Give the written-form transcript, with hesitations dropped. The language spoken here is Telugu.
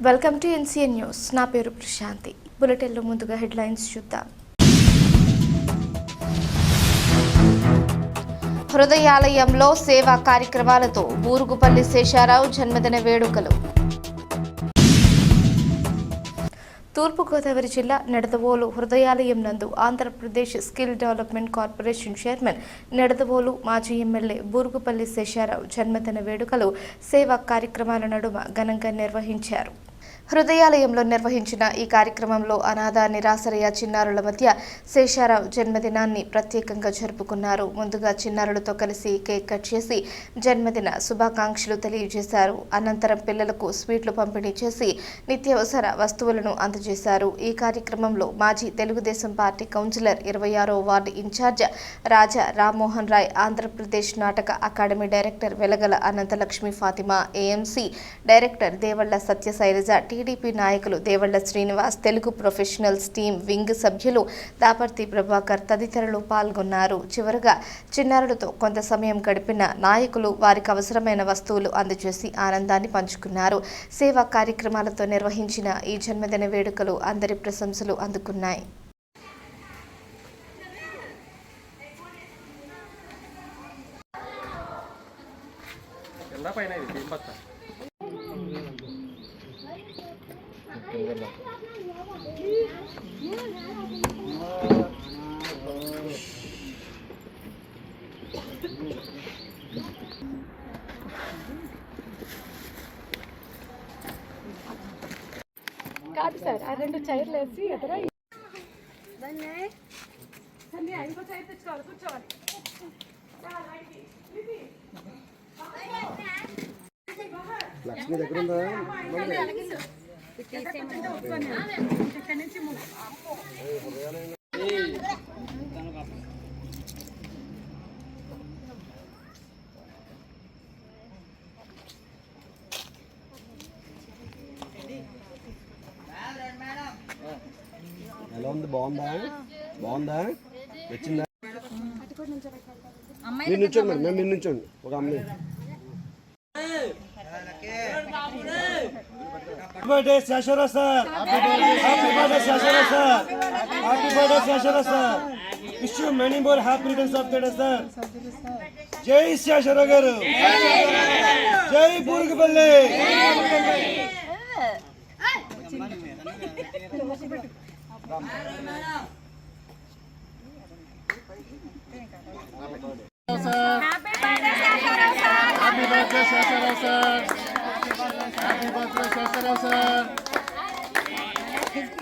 Welcome to NCN news. నా పేరు ప్రశాంతి. బులెటిన్లో ముందుగా హెడ్లైన్స్ చూద్దాం. హృదయాలయంలో సేవా కార్యక్రమాలతో బూరుగుపల్లి శేషారావు జన్మదిన వేడుకలు. తూర్పుగోదావరి జిల్లా నిడదవోలు హృదయాలయం నందు Andhra Pradesh skill development corporation chairman Nidadavolu మాజీ ఎమ్మెల్యే బూరుగుపల్లి శేషారావు జన్మదిన వేడుకలు సేవా కార్యక్రమాల నడుమ ఘనంగా నిర్వహించారు. హృదయాలయంలో నిర్వహించిన ఈ కార్యక్రమంలో అనాథ నిరాశ్రయ చిన్నారుల మధ్య శేషారావు జన్మదినాన్ని ప్రత్యేకంగా జరుపుకున్నారు. ముందుగా చిన్నారులతో కలిసి కేక్ కట్ చేసి జన్మదిన శుభాకాంక్షలు తెలియజేశారు. అనంతరం పిల్లలకు స్వీట్లు పంపిణీ చేసి నిత్యావసర వస్తువులను అందజేశారు. ఈ కార్యక్రమంలో మాజీ తెలుగుదేశం పార్టీ కౌన్సిలర్ 26వ వార్డు ఇన్ఛార్జ్ రాజా రామ్మోహన్ రాయ్, ఆంధ్రప్రదేశ్ నాటక academy director Velagala Anantalakshmi Fatima, AMC director Devalla Satyasailaja, TDP నాయకులు Devalla Srinivas, Telugu professionals team wing సభ్యులు దాపర్తి ప్రభాకర్ తదితరులు పాల్గొన్నారు. చివరగా చిన్నారులతో కొంత సమయం గడిపిన నాయకులు వారికి అవసరమైన వస్తువులు అందజేసి ఆనందాన్ని పంచుకున్నారు. సేవా కార్యక్రమాలతో నిర్వహించిన ఈ జన్మదిన వేడుకలు అందరి ప్రశంసలు అందుకున్నాయి. కాదు సార్, ఆ రెండు చైర్లు వేసి ఎదురా ఇంకో చైర్ తెచ్చుకోవాలి, కూర్చోవాలి. లక్ష్మి దగ్గర ఉందా? ఎలా ఉంది? బాగుందా? వచ్చిందా? మీరు నుంచోండి మేడం, మేము మీరు నుంచోండి. ఒక అమ్మాయి Happy birthday Shashara sir. Happy birthday Shashara sir. Happy birthday Shashara sir. Wish you many more happy returns of the day sir. Jai Shashara garu. Jai Burugupalli. Happy birthday Shashara sir. Happy birthday Shashara sir.